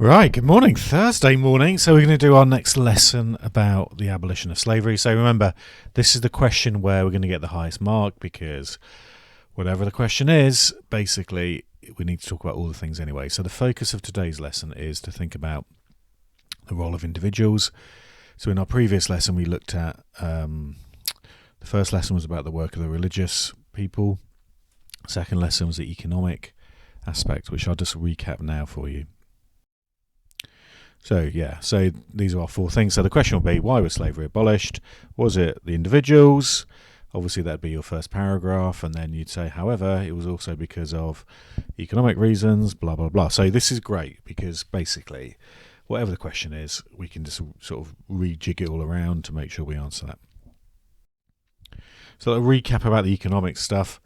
Right, good morning. Thursday morning. So we're going to do our next lesson about the abolition of slavery. So remember, this is the question where we're going to get the highest mark because whatever the question is, basically, we need to talk about all the things anyway. So the focus of today's lesson is to think about the role of individuals. So in our previous lesson, we looked at, the first lesson was about the work of the religious people. Second lesson was the economic aspect, which I'll just recap now for you. So these are our four things. So the question will be, why was slavery abolished? Was it the individuals? Obviously that'd be your first paragraph, and then you'd say, however, it was also because of economic reasons, blah blah blah. So this is great because basically whatever the question is, we can just sort of rejig it all around to make sure we answer that. So a recap about the economic stuff.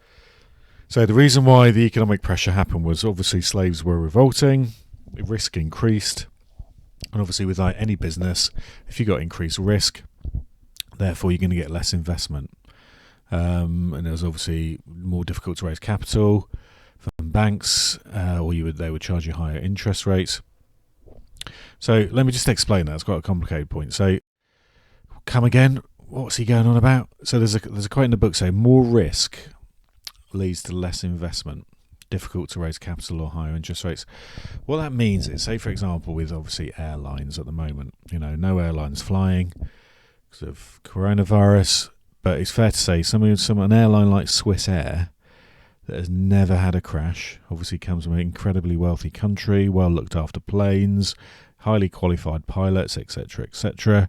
So the reason why the economic pressure happened was obviously slaves were revolting, risk increased. And obviously with like any business, if you got increased risk, therefore you're going to get less investment. And it was obviously more difficult to raise capital from banks, or they would charge you higher interest rates. So let me just explain that. It's quite a complicated point. So come again, what's he going on about? So there's a quote in the book saying more risk leads to less investment. Difficult to raise capital or higher interest rates. What that means is, say for example, with obviously airlines at the moment, no airlines flying because of coronavirus, but it's fair to say an airline like Swiss Air that has never had a crash, obviously comes from an incredibly wealthy country, well looked after planes, highly qualified pilots, etc., etc.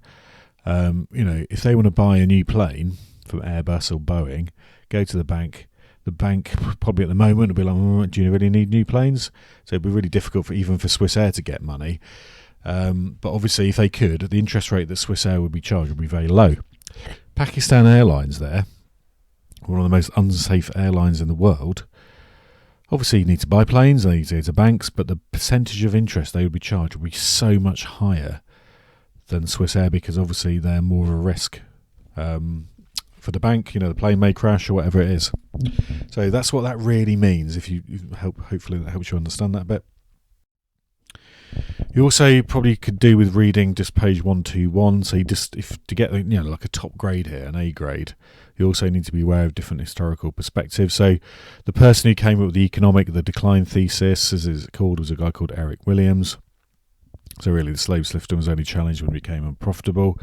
If they want to buy a new plane from Airbus or Boeing, go to the bank. The bank probably at the moment would be like, do you really need new planes? So it'd be really difficult even for Swiss Air to get money. But obviously if they could, the interest rate that Swiss Air would be charged would be very low. Pakistan Airlines there, one of the most unsafe airlines in the world, obviously you need to buy planes, they need to go to banks, but the percentage of interest they would be charged would be so much higher than Swiss Air because obviously they're more of a risk for the bank. The plane may crash or whatever it is. So that's what that really means. Hopefully that helps you understand that a bit. You also probably could do with reading just page 121. So to get like a top grade here, an A grade, you also need to be aware of different historical perspectives. So the person who came up with the decline thesis, as it's called, was a guy called Eric Williams. So really the slave system was only challenged when it became unprofitable.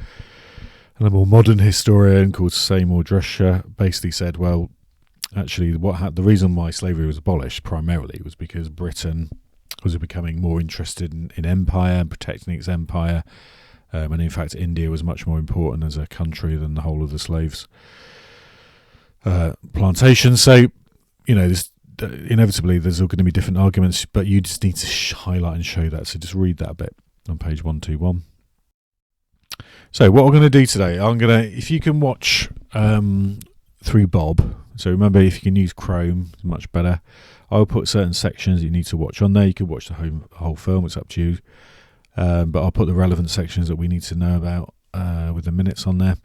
And a more modern historian called Seymour Drescher basically said, well, actually, the reason why slavery was abolished primarily was because Britain was becoming more interested in empire and protecting its empire. And in fact, India was much more important as a country than the whole of the slaves' plantation. So, inevitably, there's all going to be different arguments, but you just need to highlight and show that. So just read that a bit on page 121. So what I'm going to do today, if you can watch through Bob, so remember if you can use Chrome, it's much better. I'll put certain sections you need to watch on there. You could watch the whole film, it's up to you. But I'll put the relevant sections that we need to know about with the minutes on there.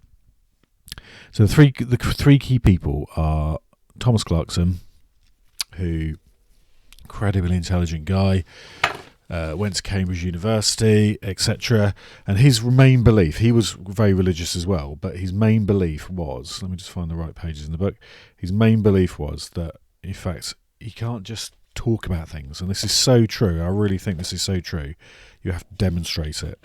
So the three key people are Thomas Clarkson, who incredibly intelligent guy, went to Cambridge University, etc. And his main belief, he was very religious as well, but his main belief was, let me just find the right pages in the book, his main belief was that, in fact, you can't just talk about things. And this is so true. I really think this is so true. You have to demonstrate it.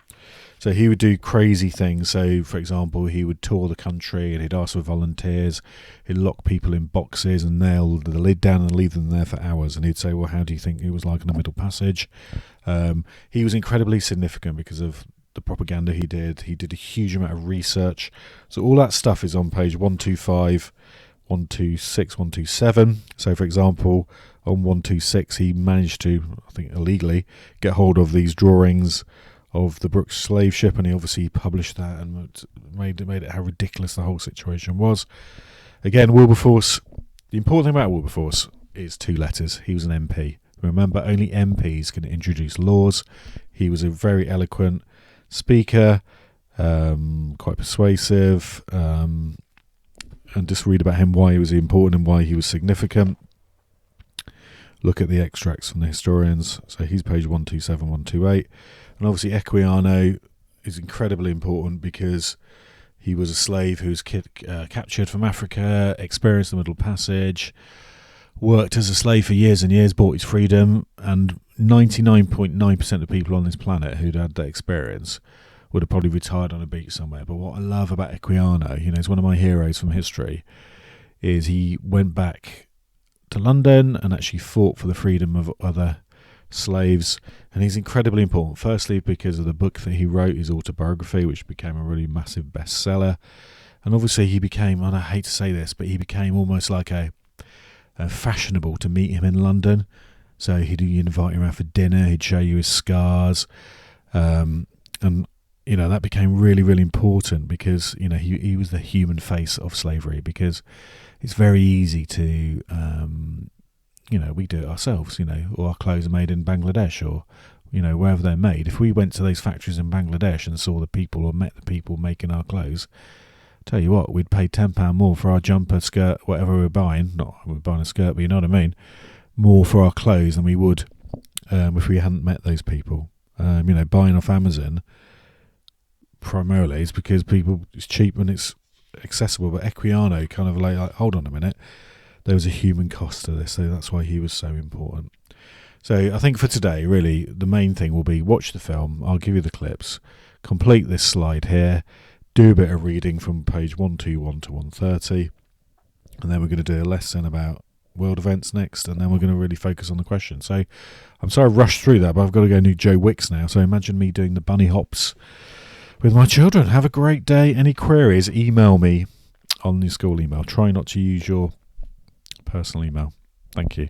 So he would do crazy things. So, for example, he would tour the country and he'd ask for volunteers. He'd lock people in boxes and nail the lid down and leave them there for hours. And he'd say, well, how do you think it was like in the Middle Passage? He was incredibly significant because of the propaganda he did. He did a huge amount of research. So all that stuff is on page 125, 126, 127. So, for example, on 126, he managed to, I think illegally, get hold of these drawings of the Brooks slave ship, and he obviously published that and made it how ridiculous the whole situation was. Again, Wilberforce, the important thing about Wilberforce is two letters. He was an MP. Remember, only MPs can introduce laws. He was a very eloquent speaker, quite persuasive, and just read about him, why he was important and why he was significant. look at the extracts from the historians. So he's page 127, 128. And obviously Equiano is incredibly important because he was a slave who was captured from Africa, experienced the Middle Passage, worked as a slave for years and years, bought his freedom, and 99.9% of people on this planet who'd had that experience would have probably retired on a beach somewhere. But what I love about Equiano, he's one of my heroes from history, is he went back to London and actually fought for the freedom of other slaves, and he's incredibly important. Firstly, because of the book that he wrote, his autobiography, which became a really massive bestseller, and obviously he became, and I hate to say this, but he became almost like a fashionable to meet him in London. So he'd invite you around for dinner, he'd show you his scars, and that became really, really important because he was the human face of slavery. Because it's very easy to we do it ourselves, or our clothes are made in Bangladesh or wherever they're made. If we went to those factories in Bangladesh and saw the people or met the people making our clothes, tell you what, we'd pay £10 more for our jumper, skirt, whatever we're buying. Not we're buying a skirt, but you know what I mean. More for our clothes than we would if we hadn't met those people. Buying off Amazon primarily is because it's cheap and it's accessible. But Equiano kind of like, hold on a minute, there was a human cost to this, so that's why he was so important. So I think for today, really, the main thing will be watch the film. I'll give you the clips, complete this slide here, do a bit of reading from page 121 to 130, and then we're going to do a lesson about world events next, and then we're going to really focus on the question. So I'm sorry I rushed through that, but I've got to go do Joe Wicks now. So imagine me doing the bunny hops with my children. Have a great day. Any queries, email me on your school email. Try not to use your personal email. Thank you.